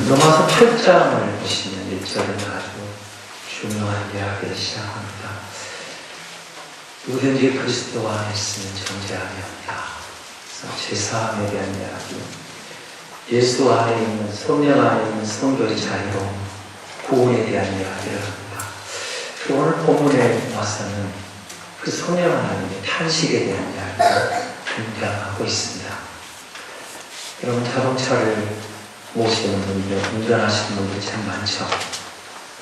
로마서 8장을 보시면 1절은 아주 중요한 이야기를 시작합니다. 누구든지 그리스도 안에 있으면 존재하리라. 제사함에 대한 이야기, 예수 안에 있는, 성령 안에 있는 성도의 자유로움, 구원에 대한 이야기를 합니다. 오늘 본문에 와서는 그 성령 하나님의 탄식에 대한 이야기를 등장하고 있습니다. 여러분, 자동차를 모시는 분들, 운전하시는 분들이 참 많죠.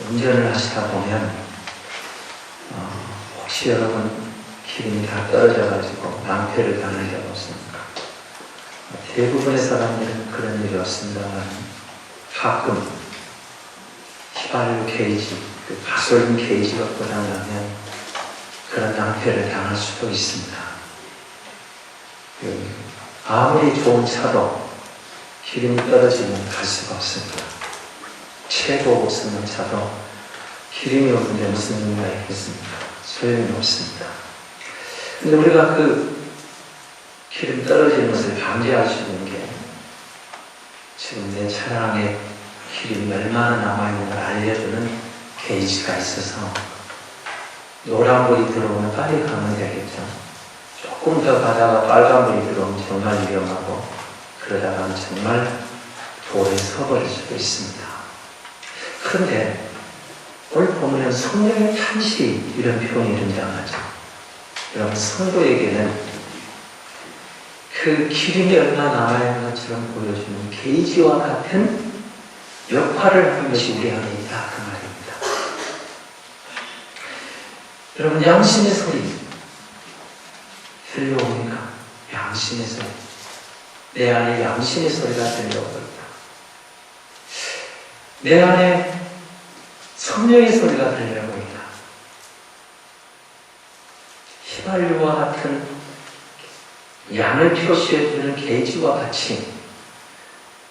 운전을 하시다 보면 혹시 여러분 기름이 다 떨어져가지고 낭패를 당한 적 없습니까? 대부분의 사람들은 그런 일이 없습니다만 가끔 휘발유 게이지, 그 가솔린 게이지가 고장나면 그런 낭패를 당할 수도 있습니다. 아무리 좋은 차도 기름이 떨어지면 갈 수가 없습니다. 최고 없는 차도 기름이 없는데 무슨 의미가 있겠습니까? 소용이 없습니다. 근데 우리가 그 기름 떨어지는 것을 방지할 수 있는 게 지금 내 차량에 기름이 얼마나 남아있는 걸 알려주는 게이지가 있어서 노란불이 들어오면 빨리 가면 되겠죠. 조금 더 가다가 빨간불이 들어오면 정말 위험하고 그러다가는 정말 도로에 서버릴 수도 있습니다. 그런데 오늘 보면 성령의 탄식 이런 표현이 등장하죠. 여러분, 성도에게는 그 기름이 얼마나 남아있는 것처럼 보여주는 게이지와 같은 역할을 하는 것이 우리 안에 있다, 그 말입니다. 여러분, 양심의 소리 들려오니까 양심의 소리, 내 안에 양심의 소리가 들려오니까 내 안에 성령의 소리가 들려오고 있다. 휘발유와 같은 양을 표시해주는 게이지와 같이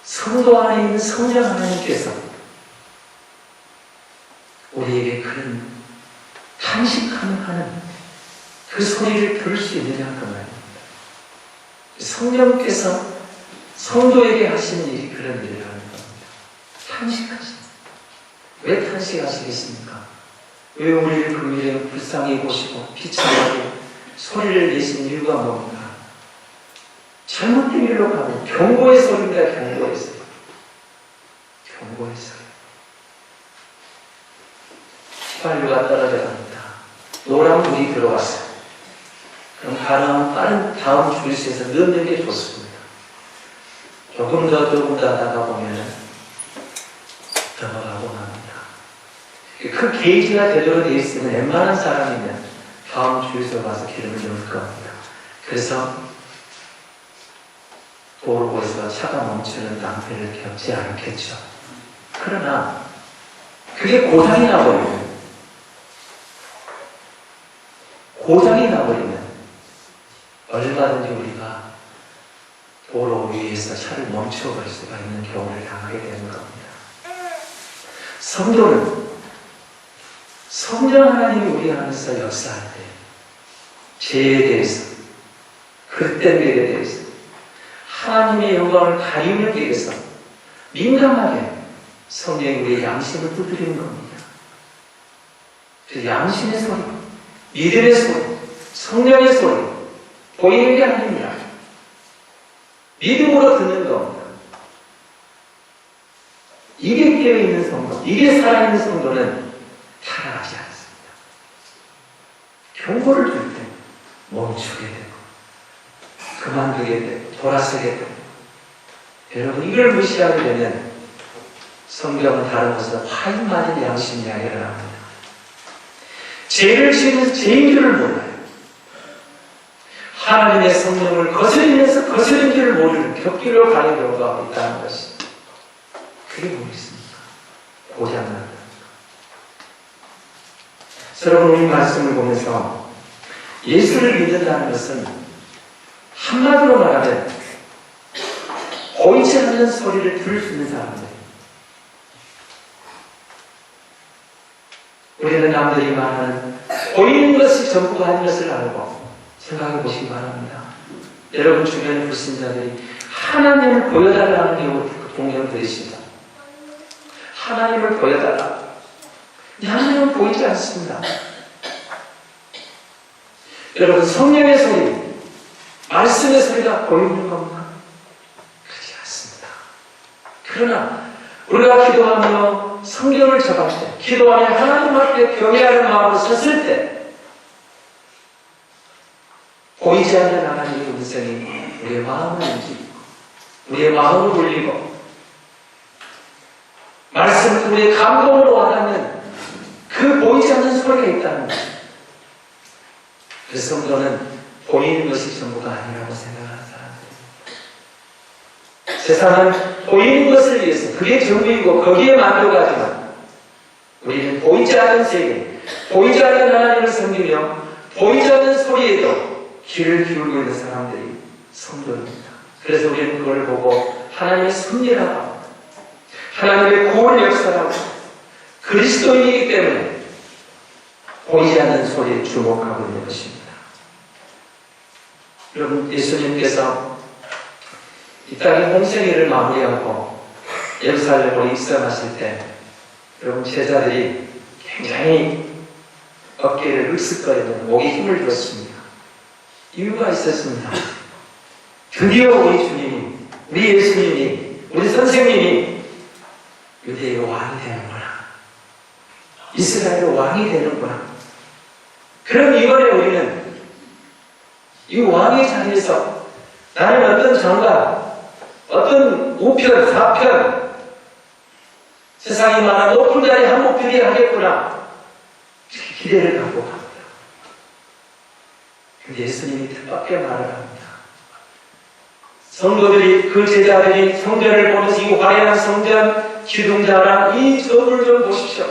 성도 안에 있는 성령 하나님께서 우리에게 그런 탄식하는 그 소리를 들을 수 있느냐 그 말입니다. 성령께서 성도에게 하시는 일이 그런 일을 하는 겁니다. 탄식하십니다. 왜 탄식하시겠습니까? 왜 우리를 금일에 불쌍히 보시고 비참하게 소리를 내신 이유가 뭡니까? 잘못된 일로 가고 경고의 소리입니다. 경고의 소리. 경고의 소리. 휘발유가 떨어져 갑니다. 노란불이 들어왔어요. 그럼 가능하면 빠른 다음 주유소에서 넣는 게 좋습니다. 조금 더 하다가 보면 넘어가고 납니다. 그 게이지가 제대로 되어 있으면 웬만한 사람이면 다음 주유소 가서 기름을 넣을 겁니다. 그래서 도로에서 차가 멈추는 낭패를 겪지 않겠죠. 그러나 그게 고장이 나버리면 얼마든지 우리가 도로 위에서 차를 멈춰버릴 수가 있는 경우를 당하게 되는 겁니다. 성도는 성령 하나님이 우리 안에서 역사할 때 죄에 대해서, 그릇된 일에 대해서, 하나님의 영광을 가리우는 데 대해서 민감하게 성령이 우리의 양심을 두드리는 겁니다. 그 양심의 소리, 믿음의 소리, 성령의 소리 보이는 게 아닙니다. 믿음으로 듣는 겁니다. 이게 깨어있는 성도, 이게 살아있는 성도는 타락하지 않습니다. 경고를 줄 때 멈추게 되고 그만두게 되고 돌아서게 되고, 여러분 이걸 무시하게 되면 성경은 다른 곳에서 화인 맞은 양심 이야기를 합니다. 죄를 지으면서 죄인 줄을 몰라요. 하나님의 성령을 거스리면서 거스린 줄을 모르는 격길로 가는 경우가 있다는 것이, 그게 뭐겠습니까? 고장난다. 여러분, 우리 말씀을 보면서 예수를 믿는다는 것은 한마디로 말하면 보이지 않는 소리를 들을 수 있는 사람들. 우리는 남들이 말하는 보이는 것이 전부가 아닌 것을 알고 생각해 보시기 바랍니다. 여러분 주변의 불신자들이 하나님을 보여달라는 경우 동경 들으시죠. 하나님을 보여달라. 하나님은 보이지 않습니다. 여러분, 성령의 소리, 말씀의 소리가 보이는 겁니까? 그렇지 않습니다. 그러나 우리가 기도하며 성경을 접할 때, 기도하며 하나님 앞에 경외하는 마음으로 섰을 때 보이지 않는 하나님의 음성이 우리의 마음을 움직이고 우리의 마음을 울리고 말씀을 우리의 감동으로 와닿는 그 보이지 않는 소리가 있다는 것입니다. 그래서 성도는 보이는 것이 전부가 아니라고 생각하는 사람들입니다. 세상은 보이는 것을 위해서 그게 전부이고 거기에 만족하지만 우리는 보이지 않는 세계, 보이지 않는 하나님을 섬기며 보이지 않는 소리에도 귀를 기울이고 있는 사람들이 성도입니다. 그래서 우리는 그걸 보고 하나님의 섭리라고, 하나님의 구원 역사라고, 그리스도인이기 때문에 보이지 않는 소리에 주목하고 있는 것입니다. 여러분, 예수님께서 이 땅의 홍생애를 마무리하고 예루살렘으로 입성하실 때 여러분, 제자들이 굉장히 어깨를 으쓱거리는 목에 힘을 들었습니다. 이유가 있었습니다. 드디어 우리 주님이, 우리 예수님이, 우리 선생님이 유대의 왕이 되는구나. 이스라엘의 왕이 되는구나. 그럼 이번에 우리는 이 왕의 자리에서 나는 어떤 장관, 어떤 우편, 사편, 세상이 많은 높은 자리 한 목표리 하겠구나. 기대를 갖고 갑니다. 근데 예수님이 뜻밖의 말을 합니다. 성도들이, 그 제자들이 성전을 보면서 이 화려한 성전, 기둥자랑 이 점을 좀 보십시오.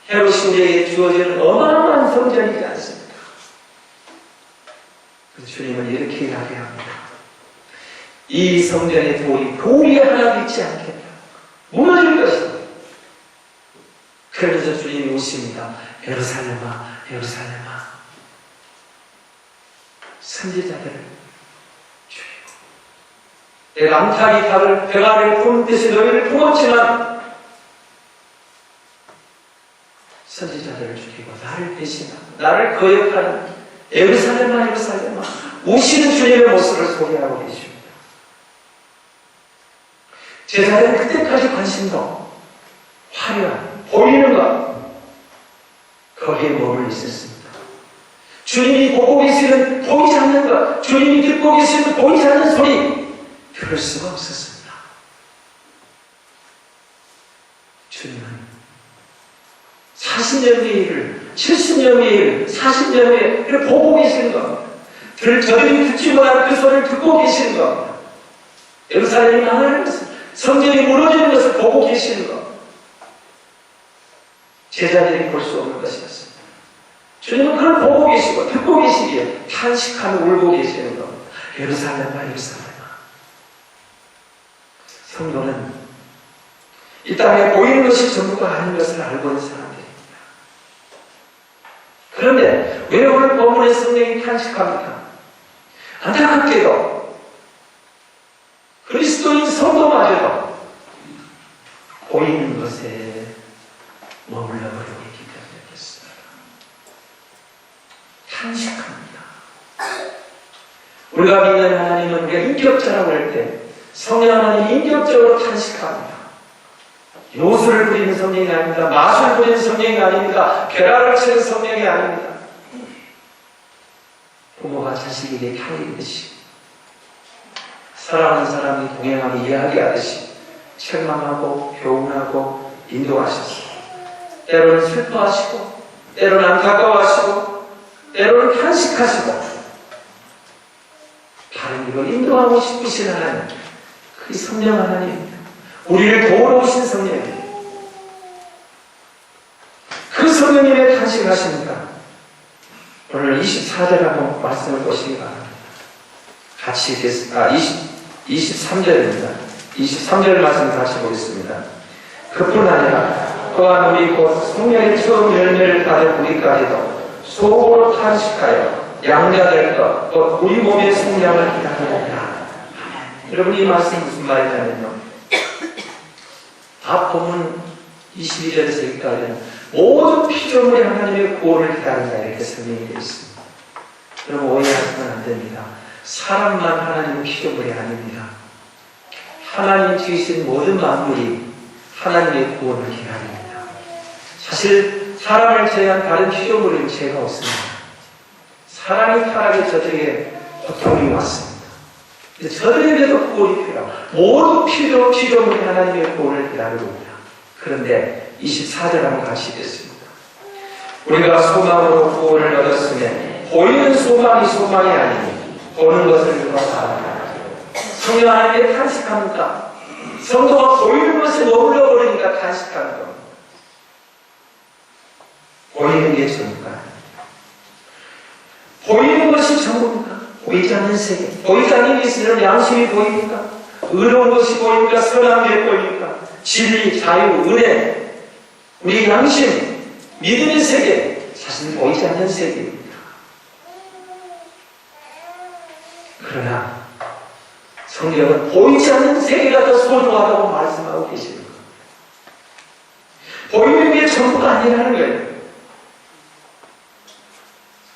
헤롯신에게 주어지는 어마어마한 성전이지 않습니까? 그래서 주님은 이렇게 이야기합니다. 이 성전의 돌이 하나도 있지 않겠다. 무너질 것이다. 그러면서 주님이 오십니다. 예루살렘아, 예루살렘아. 선지자들을 죽이고 내 남타기 탑을 배가를 품듯이 너희를 품었지만 선지자들을 죽이고 나를 배신하고 나를 거역하는 예루살렘아, 예루살렘아. 우시는 주님의 모습을 소개하고 계십니다. 제자들은 그때까지 관심도 화려한 보이는 것 거기에 머물러 있었습니다. 주님이 보고 계시는 보이지 않는 것, 주님이 듣고 계시는 보이지 않는 소리 들을 수가 없었습니다. 주님은 40년의 일을, 70년의 일, 40년의 일을 보고 계시는 겁니다. 저들이 듣지 못한 그 소리를 듣고 계시는 겁니다. 예루살렘이 망하는 것을, 성전이 무너지는 것을 보고 계시는 것. 제자들이 볼 수 없는 것이었습니다. 주님은 그걸 보고 계시고 듣고 계시기에 탄식하며 울고 계시는 겁니다. 예루살렘아, 예루살렘아. 성도는 이 땅에 보이는 것이 전부가 아닌 것을 알고 있는 사람들입니다. 그런데 왜 오늘 본문의 성령이 탄식합니까? 안타깝게도 그리스도인 성도마저도 보이는 것에 머물러 버리고 있기 때문에 그렇습니다. 탄식합니다. 우리가 믿는 하나님은 우리가 인격자라고 할 때 성령 하나님 인격적으로 탄식합니다. 요술을 부리는 성령이 아닙니다. 마술 부리는 성령이 아닙니다. 벼락을 치는 성령이 아닙니다. 부모가 자식에게 타이듯이 사랑하는 사람이 동행하고 이야기하듯이 책망하고 교훈하고 인도하셨습니다. 때로는 슬퍼하시고 때로는 안타까워하시고 때로는 탄식하시고 다른 일로 인도하고 싶으신 하나님, 그 성령 하나님입니다. 우리를 도우러 오신 성령입니다. 그 성령님의 탄식하십니까? 오늘 24절 한번 말씀을 보시기 바랍니다. 같이 23절입니다. 23절 말씀 같이 보겠습니다. 그뿐 아니라 또한 우리 곧 성령의 처음 열매를 받을 우리까지도 속으로 탄식하여 양자될 것, 또 우리 몸의 성량을 기다립니다. 여러분, 이 말씀이 무슨 말이냐면요. 앞 보면 22절 세기까지는 모든 피조물이 하나님의 구원을 기다린다 이렇게 설명이 되어 있습니다. 그럼 오해하시면 안 됩니다. 사람만 하나님의 피조물이 아닙니다. 하나님 지으신 모든 만물이 하나님의 구원을 기다립니다. 사실 사람을 제외한 다른 피조물은 죄가 없습니다. 사람이 타락에 저들에게 고통이 왔습니다. 저들에게도 구원이 필요하고 모든 피조물이 하나님의 구원을 기다리고 있다. 그런데 24절 한번 같이 읽겠습니다. 우리가 소망으로 구원을 얻었으면 보이는 소망이 소망이 아니니 보는 것을 누가 바랍니다. 성령 하나님께 탄식합니까? 성도가 보이는 것에 머물러 버리니까 탄식하는 겁니다. 보이는 게 전부가 보이는 것이 전부입니까? 보이지 않는 세계, 보이지 않는 것은 양심이 보입니까? 의로운 것이 보입니까? 선한 게 보입니까? 진리, 자유, 은혜, 우리 양심, 믿음의 세계, 사실 보이지 않는 세계입니다. 그러나 성경은 보이지 않는 세계가 더 소중하다고 말씀하고 계십니다. 보이는 게 전부가 아니라는 거예요.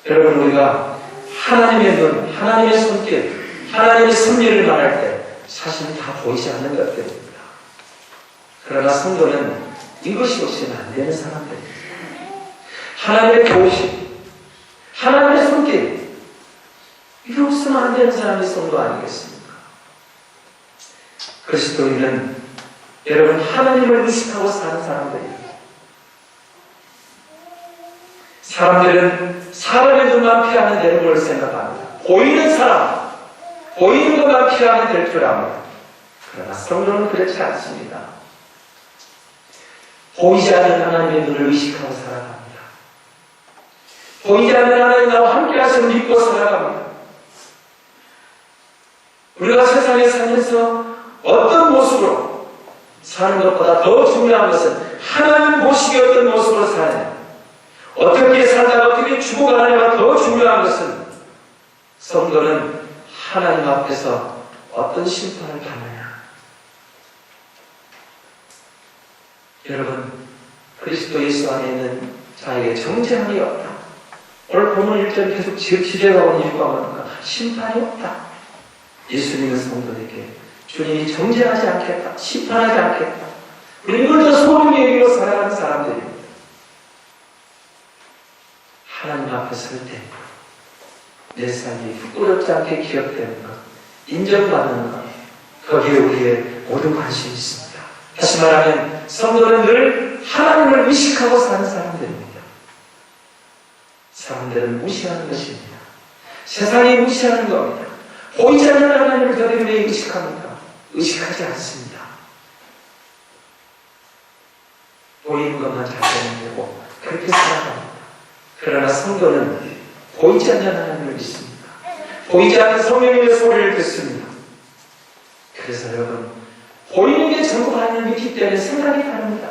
여러분, 우리가 하나님의 눈, 하나님의 손길, 하나님의 섭리를 말할 때 사실 다 보이지 않는 것들입니다. 그러나 성도는 이것이 없으면 안 되는 사람들입니다. 하나님의 교식, 하나님의 손길, 이거 없으면 안 되는 사람이 성도 아니겠습니까? 그리스도인은 여러분 하나님을 의식하고 사는 사람들입니다. 사람들은 사람의 눈만 피하면 되는 걸 생각합니다. 보이는 사람, 보이는 것만 피하면 될 줄 압니다. 그러나 성도는 그렇지 않습니다. 보이지 않는 하나님의 눈을 의식하고 살아갑니다. 보이지 않는 하나님 나와 함께 하시는 믿고 살아갑니다. 우리가 세상에 살면서 어떤 모습으로 사는 것보다 더 중요한 것은 하나님 보시기에 어떤 모습으로 사느냐, 어떻게 살다가 어떻게 죽어가느냐가 더 중요한 것은 성도는 하나님 앞에서 어떤 심판을 받느냐. 여러분, 그리스도 예수 안에 있는 자에게 정죄함이 없다. 오늘 본문 1절 계속 지적하고 있는 이유가 뭡니까? 심판이 없다. 예수님은 성도에게 주님이 정죄하지 않겠다, 심판하지 않겠다. 우리 이걸 더 소중히 여기고 살아가는 사람들입니다. 하나님 앞에 설 때 내 삶이 부끄럽지 않게 기억되는 것, 인정받는 것, 거기에 우리의 모든 관심이 있습니다. 다시 말하면 성도는 늘 하나님을 의식하고 사는 사람들입니다. 사람들은 무시하는 것입니다. 세상이 무시하는 겁니다. 보이지 않는 하나님을 저들이 왜 의식합니까? 의식하지 않습니다. 보이는 것만 잘 되는 되고 그렇게 살아갑니다. 그러나 성도는 보이지 않는 하나님을 믿습니다. 보이지 않는 성령님의 소리를 듣습니다. 그래서 여러분, 보이는 게 전부가 아니면 믿기 때문에 생각이 다릅니다.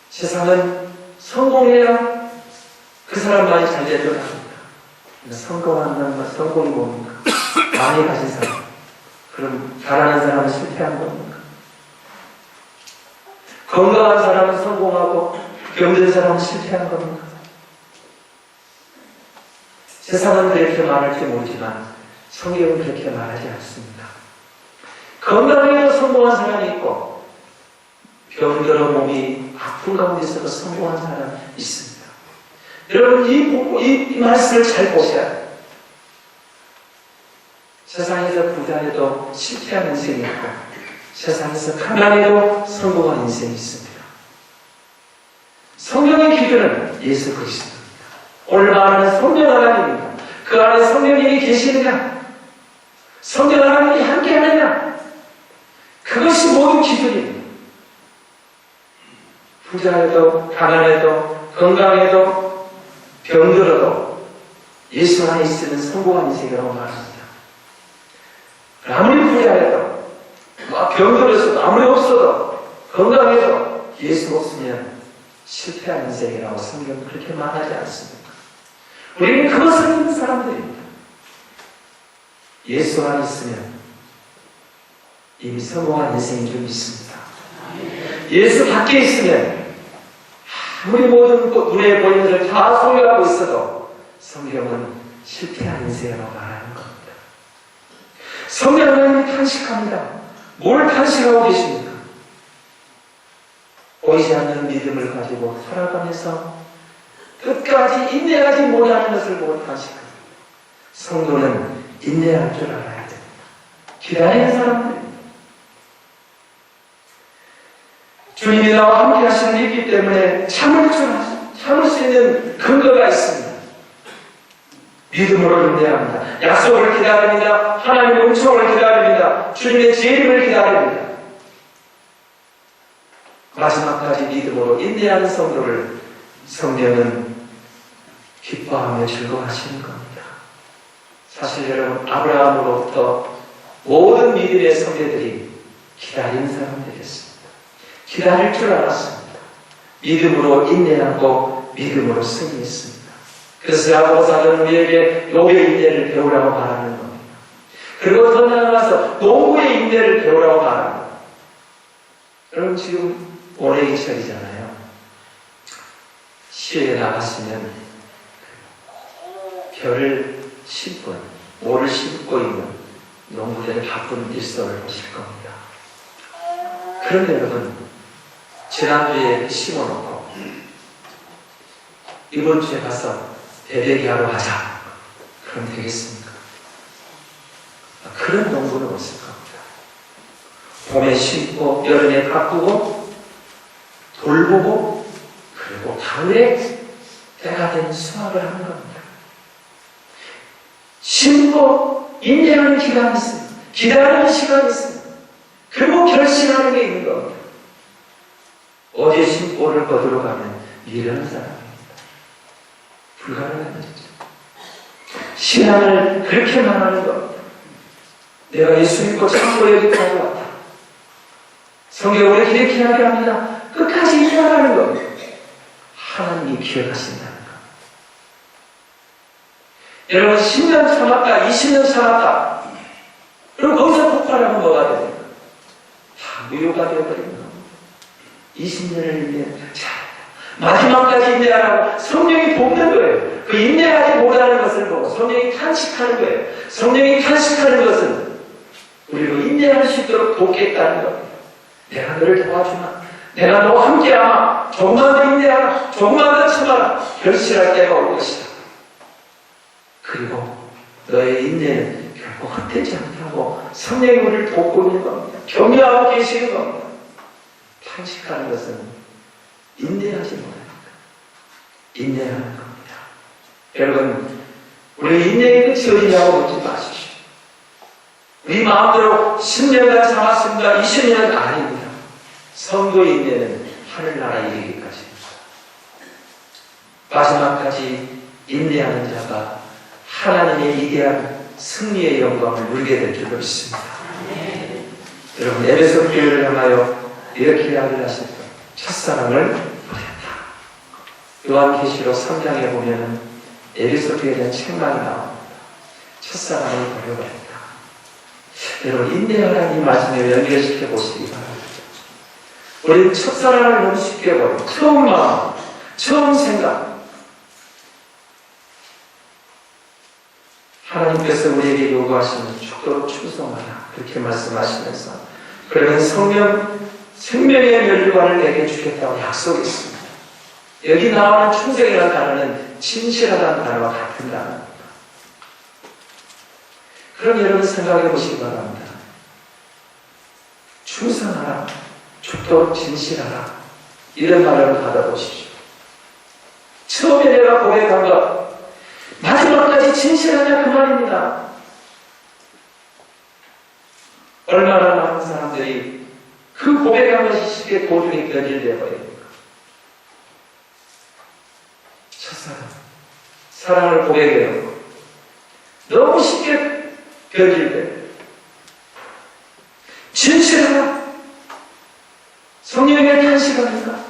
세상은 성공해야 그 사람만이 잘 될 줄 압니다. 성공한다는 건 성공이 뭡니까? 많이 가진 사람. 그럼 잘하는 사람은 실패한 겁니까? 건강한 사람은 성공하고 병든 사람은 실패한 겁니까? 세상은 그렇게 말할지 모르지만 성경은 그렇게 말하지 않습니다. 건강해도 성공한 사람이 있고 병들어 몸이 아픈 가운데서도 성공한 사람이 있습니다. 여러분, 이 말씀을 잘 보셔야 돼요. 세상에서 부자해도 실패한 인생이 있고 세상에서 가난해도 성공한 인생이 있습니다. 성령의 기준은 예수 그리스도입니다. 오늘 말하는 성령 하나님입니다. 그 안에 성령님이 계시느냐, 성령 하나님이 함께하느냐, 그것이 모든 기준입니다. 부자해도 가난해도 건강해도 병들어도 예수 안에 있으면 성공한 인생이라고 말합니다. 아무리 부자해도 병들었어도 아무리 없어도 건강해도 예수 없으면 실패한 인생이라고 성경은 그렇게 말하지 않습니다. 우리는 그것을 믿는 사람들입니다. 예수 안에 있으면 이미 성공한 인생인 줄 믿습니다. 예수 밖에 있으면 아무리 모든 눈에 보이는 것을 다 소유하고 있어도 성경은 실패한 인생이라고 말하는 겁니다. 성경은 탄식합니다. 뭘 탄식하고 계십니까? 보이지 않는 믿음을 가지고 살아가면서 끝까지 인내하지 못하는 것을 보고 탄식합니다. 성도는 인내할 줄 알아야 됩니다. 기다리는 사람들입니다. 주님이 나와 함께 하시는 일이기 때문에 참을 수 있는 근거가 있습니다. 믿음으로 인내합니다. 약속을 기다립니다. 하나님의 은총을 기다립니다. 주님의 재림을 기다립니다. 마지막까지 믿음으로 인내하는 성도를 성경은 기뻐하며 즐거워하시는 겁니다. 사실 여러분, 아브라함으로부터 모든 믿음의 선배들이 기다리는 사람들이었습니다. 기다릴 줄 알았습니다. 믿음으로 인내하고 믿음으로 승리했습니다. 그래서 야고보서는 우리에게 욥의 인내를 배우라고 말하는 겁니다. 그리고 더 나아가서 노후의 인내를 배우라고 말합니다. 여러분, 지금 올해 이철이잖아요. 시외에 나가시면 별을 심고 모를 심고 있는 농부들의 바쁜 일선을 보실 겁니다. 그런데 여러분, 지난주에 심어놓고 이번 주에 가서 배대기 하러 가자. 그럼 되겠습니까? 그런 농부는 없을 겁니다. 봄에 심고 여름에 가꾸고 돌보고 그리고 가을에 때가 되는 수확을 하는 겁니다. 심고 인내하는 기간이 있습니다. 기다리는 시간이 있습니다. 그리고 결심하는 게 있는 겁니다. 어제 심고 오늘 거두러 가면 미련한 사람입니다. 불가능한 일이죠. 신앙을 그렇게 말하는 겁니다. 내가 예수 믿고 참고 여기까지 왔다. 성경을 이렇게 하게 합니다. 끝까지 인내하라는 겁니다. 하나님이 기억하신다는 것. 여러분, 10년 참았다, 20년 참았다. 그리고 거기서 폭발하면 뭐가 됩니까? 다 무효가 되어버리는 겁니다. 20년을 인내, 자, 마지막까지 인내하라고 성령이 돕는 거예요. 그 인내하지 못하는 것을 보고 성령이 탄식하는 거예요. 성령이 탄식하는 것은 우리로 인내할 수 있도록 돕겠다는 겁니다. 내가 너를 도와주마. 내가 너와 함께하마. 조금만 더 인내하라. 조금만 더 참아라. 결실할 때가 올 것이다. 그리고 너의 인내는 결코 헛되지 않다고 성령이 우리를 돕고 있는 겁니다. 격려하고 계시는 겁니다. 탄식하는 것은 인내하지 못합니다. 인내하는 겁니다. 여러분, 우리 인내의 끝이 어디냐고 묻지 마십시오. 우리 마음대로 10년간 참았습니다. 20년은 아닙니다. 성도의 인내는 하늘나라 이르기까지입니다. 마지막까지 인내하는 자가 하나님의 위대한 승리의 영광을 누리게 될 줄로 믿습니다. 여러분, 에베소 교회를 향하여 이렇게 이야기를 하셨죠. 첫사랑을 버렸다. 요한계시록 3장에 보면은 에베소 교회에 대한 책망이 나옵니다. 첫사랑을 버려버렸다. 여러분, 인내하라는 이 말씀에 연결시켜 보시기 바랍니다. 우리는 첫사랑을 너무 쉽게 버리고 처음 마음, 처음 생각. 하나님께서 우리에게 요구하시는 축도로 충성하라. 그렇게 말씀하시면서 그러면 생명의 멸류관을 내게 주겠다고 약속했습니다. 여기 나오는 충성이라는 단어는 진실하다는 단어와 같은 단어입니다. 그럼 여러분 생각해 보시기 바랍니다. 충성하라, 죽도록 진실하라, 이런 말을 받아보십시오. 처음에 내가 고백한 것 마지막까지 진실하냐 그 말입니다. 얼마나 많은 사람들이 그 고백한 것이 쉽게 도중에 변질되어 버립니까? 첫사랑, 사랑을 고백해요. 너무 쉽게 변질돼요. 진실하나? 성령의 탄식합니까?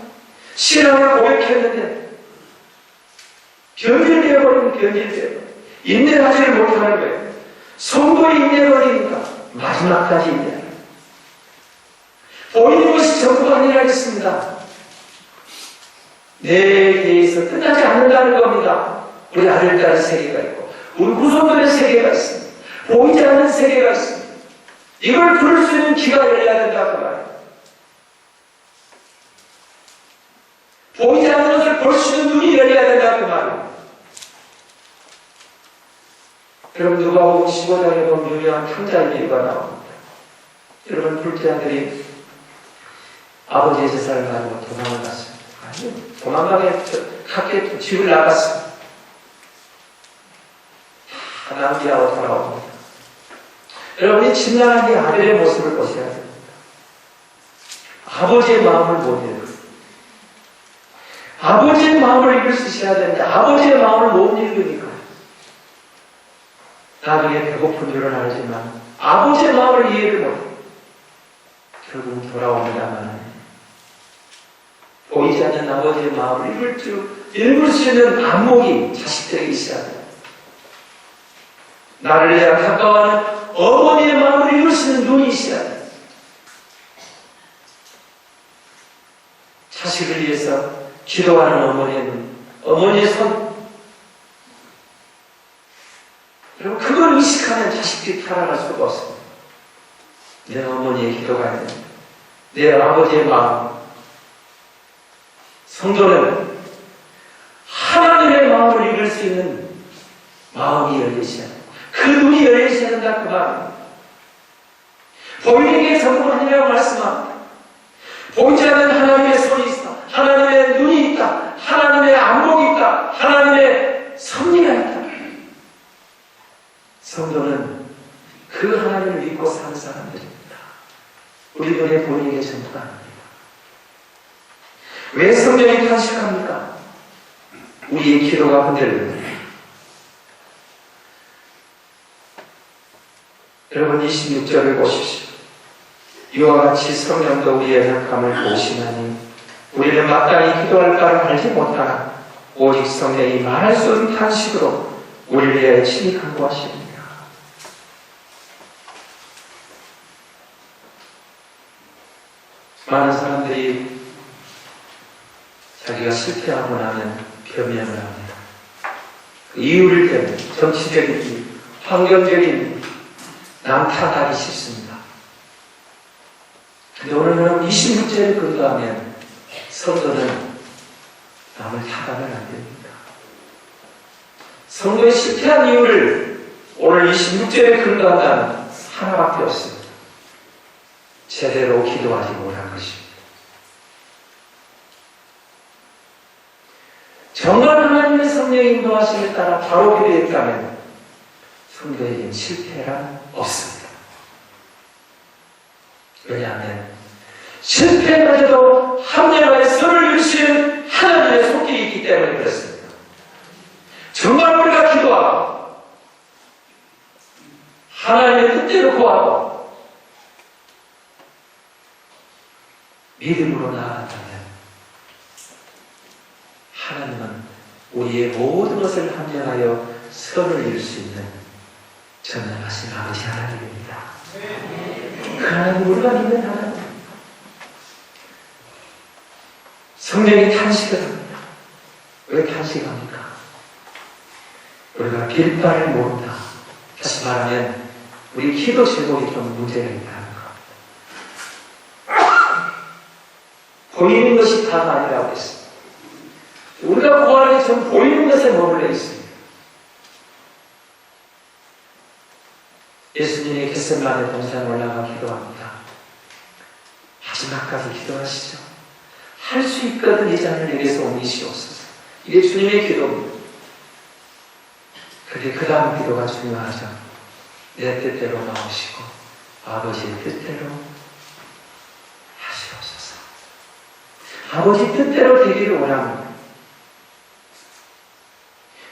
신앙을 고백했는데 변질되어버리면 변질되어버려요. 인내하지를 못하는 거예요. 성도의 인내버리니까 마지막까지 인내하는 거예요. 보이는 것이 전부가 아니라 있습니다. 내게에서 끝나지 않는다는 겁니다. 우리 아들딸의 세계가 있고 우리 후손들의 세계가 있습니다. 보이지 않는 세계가 있습니다. 이걸 부를 수 있는 귀가 열려야 된다 그 말이에요. 보이지 않는 것을 볼 수 있는 눈이 열려야 된다 그 말이에요. 여러분 누가복음 15장에 보면 유명한 탕자의 비유가 나옵니다. 여러분 둘째 아들이 아버지의 제사를 가지고 도망을 갔습니다. 아니 도망가게 밖에 집을 나갔습니다. 다 낭비하고 돌아옵니다. 여러분이 집 나간 이 아들의 모습을 보셔야 됩니다. 아버지의 마음을 못 읽어요. 아버지의 마음을 읽을 수 있어야 되는데 아버지의 마음을 못 읽으니까 나중에 배고픈 줄은 알지만 아버지의 마음을 이해를 못해요. 결국 돌아옵니다만 보이지 않는 아버지의 마음을 읽을 수 있는 안목이 자식들에게 있어야 돼요. 나를 위해 가까워하는 어머니의 마음을 읽을 수 있는 눈이 있어야 돼요. 자식을 위해서 기도하는 어머니의 눈, 어머니의 손. 여러분 그걸 의식하면 자식들이 살아갈 수가 없습니다. 내 어머니의 기도가 있는 내 아버지의 마음. 성도는 하나님의 마음을 읽을 수 있는 마음이 열리셔야 합니다. 그 눈이 열리셔야 된다 그 말입니다. 보이는 게 전부가 아니라고 말씀합니다. 보이지 않는 하나님의 손이 있다. 하나님의 눈이 있다. 하나님의 안목이 있다. 하나님의 섭리가 있다. 성도는 그 하나님을 믿고 사는 사람들입니다. 우리 눈에 보이는 게 전부가 아닙니다. 왜 성령이 탄식합니까? 우리의 기도가 흔들립니다. 여러분 26절을 보십시오. 이와 같이 성령도 우리의 약함을 보시나니 우리는 마땅히 기도할 바를 알지 못하나 오직 성령이 말할 수 없는 탄식으로 우리를 위해 친히 간구하십니다. 많은 사람들이 자기가 실패하고 나면 변명을 합니다. 그 이유를 대면 정치적인 이유, 환경적인 이유, 남 탓하기 싫습니다. 근데 오늘은 26절을 근거하면 성도는 남을 탓하면 안 됩니다. 성도의 실패한 이유를 오늘 26절에 근거한다면 하나밖에 없습니다. 제대로 기도하지 못한 것입니다. 정말 하나님의 성령의 인도하심에 따라 바로 기도했다면 성도에게는 실패란 없습니다. 왜냐하면 실패마저도 합리화의 선을 이루시는 하나님의 손길이 있기 때문에 그렇습니다. 정말 우리가 기도하고 하나님의 뜻대로 구하고 믿음으로 나아간다면 하나님은 우리의 모든 것을 합력하여 선을 이룰 수 있는 전능하신 아버지 하나님입니다. 그 하나님 우리가 믿는 하나님. 성령이 탄식을 합니다. 왜 탄식합니까? 우리가 빌바를 모른다. 다시 말하면 우리 기도 제목이 좀 문제가 있다는 것. 보이는 것이 다가 아니라고 했습니다. 우리가 구하는 게 전 보이는 것에 머물러 있습니다. 예수님이 겟세마네 동산에 올라가 기도합니다. 마지막까지 기도하시죠. 할 수 있거든 이 잔을 내게서 옮기시옵소서. 이게 주님의 기도입니다. 그런데 그 다음 기도가 중요하죠. 내 뜻대로 나오시고 아버지의 뜻대로 하시옵소서. 아버지 뜻대로 되기를 원합니다.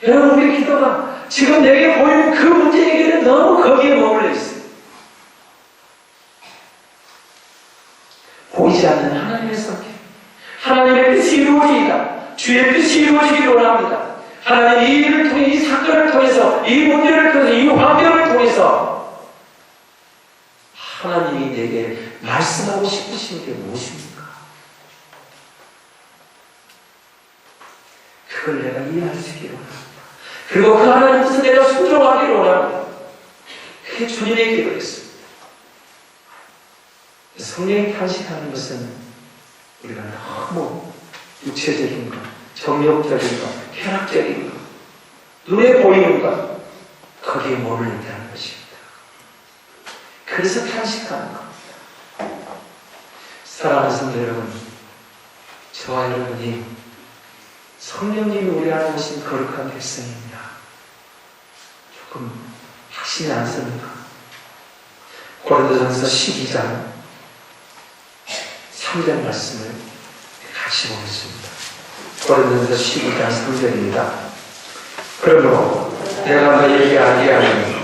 여러분 우리 기도가 지금 내게 보이는 그 문제에게는 너무 거기에 머물러 있어요. 보이지 않는 하나님의 성격, 하나님의 뜻이 이루어지이다. 주의 뜻이 이루어지기를 원합니다. 하나님 이 일을 통해, 이 사건을 통해서, 이 문제를 통해서, 이 환경을 통해서 하나님이 내게 말씀하고 싶으신 게 무엇입니까? 그걸 내가 이해할 수 있기를 원합니다. 그리고 그 하나님 뜻은 내가 순종하기를 원합니다. 그게 주님의 기도였습니다. 성령이 탄식하는 것은 우리가 너무 육체적인 것, 정욕적인 것, 쾌락적인 것, 눈에 보이는 것, 거기에 몸을 있다는 것입니다. 그래서 탄식하는 겁니다. 사랑하는 성도 여러분, 저와 여러분이 성령님이 우리 안에 오신 거룩한 백성입니다. 조금 확신이 안 섭니까? 고린도전서 12장 3절 말씀을 같이 보겠습니다. 고린도전서 12장 3절입니다. 그러므로 내가 너희에게 아뢰하니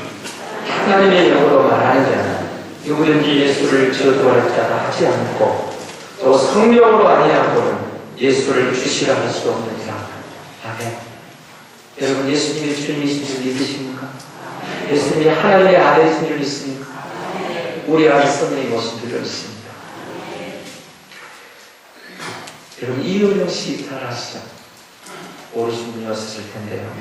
하나님의 영으로 말하는 자는 누구든지 예수를 저주할 자라 하지 않고 또 성령으로 아니하고는 예수를 주시라 할 수 없는 자. 아멘. 여러분, 예수님이 주님이신 줄 믿으십니까? 예수님이 하나님의 아들이신 줄 믿습니까? 우리 안에 성령이 오신 줄을 믿습니다. 여러분, 이효령 씨 잘 아시죠? 모르신 분이 없으실 텐데요.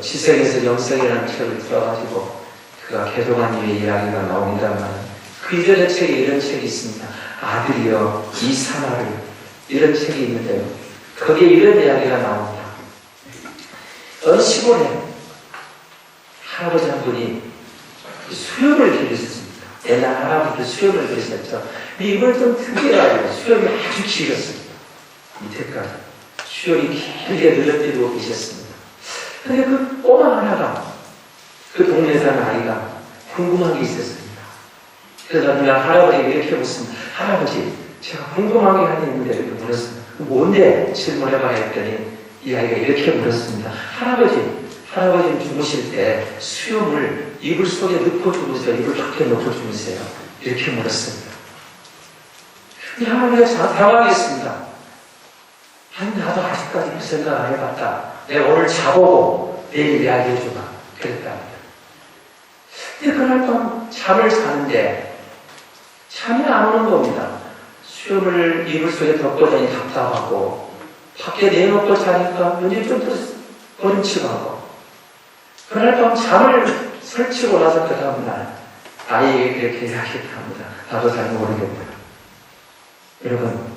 지성에서 영성이라는 책을 써가지고 그가 개종한 이후의 이야기가 나옵니다만 그 이전의 책에 이런 책이 있습니다. 아들이여 이 산하를, 이런 책이 있는데요. 거기에 이런 이야기가 나옵니다. 어느 시골에 할아버지 한 분이 수염을 기르셨습니다. 옛날 할아버지들 수염을 기르셨죠. 이걸 좀 특이해가지고 수염이 아주 길었습니다. 밑에까지 수염이 길게 늘어뜨리고 계셨습니다. 근데 그 꼬마 하나가, 그 동네에 사는 아이가 궁금한 게 있었습니다. 그래서 나중에 할아버지에게 이렇게 묻습니다. 할아버지, 제가 궁금한 게 하나 있는데 이렇게 물었습니다. 뭔데? 질문해봐야 했더니 이 아이가 이렇게 물었습니다. 할아버지는 주무실 때 수염을 이불 속에 넣고 주무세요? 이불 밖에 넣고 주무세요? 이렇게 물었습니다. 이 할아버지가 당황했습니다. 아니, 나도 아직까지 그 생각 안 해봤다. 내가 오늘 자보고 내일 이야기해주마. 그랬답니다. 근데 그날 밤 잠을 자는데 잠이 안 오는 겁니다. 수염을 이불 속에 덮고 자니 답답하고 밖에 내놓고 자니까 왠지 좀 더 거림치고 그날 밤 잠을 설치고 나서 그 다음날 아이에게 그렇게 이야기합니다. 나도 잘 모르겠다. 여러분,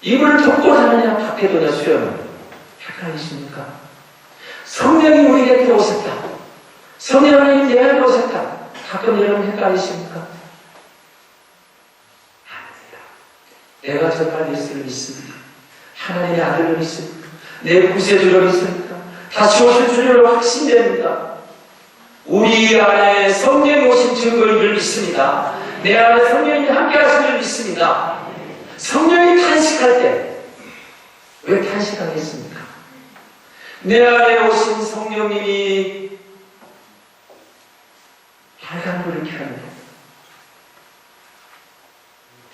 이불을 덮고 자느냐 밖에 두냐 수염을 헷갈리십니까? 성령이 우리 곁에 오셨다. 성령 하나님 내 안에 오셨다. 가끔 여러분 헷갈리십니까? 아닙니다. 내가 정말 예수를 믿습니다. 하나님의 아들을 믿습니다. 내 구세주를 믿습니다. 다시 오실 줄로 확신됩니다. 우리 안에 성령이 오신 증거를 믿습니다. 내 안에 성령이 함께 하신 줄 믿습니다. 성령이 탄식할 때 왜 탄식하겠습니까? 내 안에 오신 성령님이 빨간불을 켜는데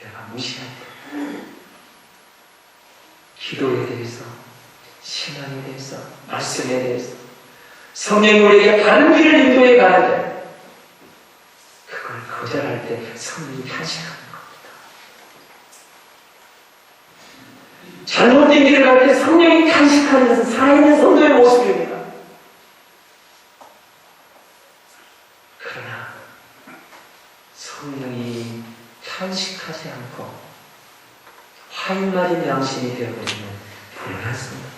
내가 무시할 때 기도에 대해서, 신앙에 대해서, 말씀에 대해서 성령이 우리에게 바른 길을 인도해 가는데 그걸 거절할 때 성령이 탄식하는 겁니다. 잘못된 길을 갈 때 성령이 탄식하는 것은 살아있는 성도의 모습입니다. 그러나 성령이 탄식하지 않고 화인 맞은 양심이 되어버리면 불행한 성도입니다.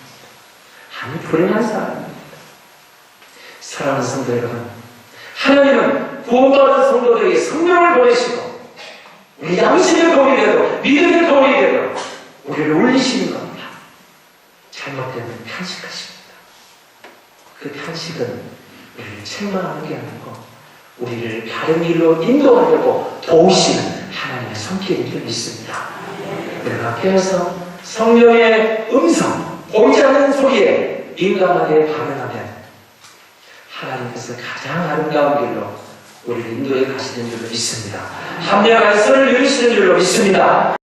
아니, 불행한 사람입니다. 사랑하는 성도 여러분, 하나님은 구원받은 성도들에게 성령을 보내시고 우리 양심의 도움이 되도록, 믿음의 도움이 되도록 우리를 올리시는 겁니다. 잘못되면 탄식하십니다. 그 탄식은 우리를 책망하는 게 아니고 우리를 바른 길로 인도하려고 도우시는 하나님의 손길인 줄 믿습니다. 우리가 깨어서 성령의 음성, 보이지 않는 소리에 민감하게 반응하면 하나님께서 가장 아름다운 길로 우리를 인도해 가시는 줄로 믿습니다. 합리화의 선을 이루시는 줄로 믿습니다.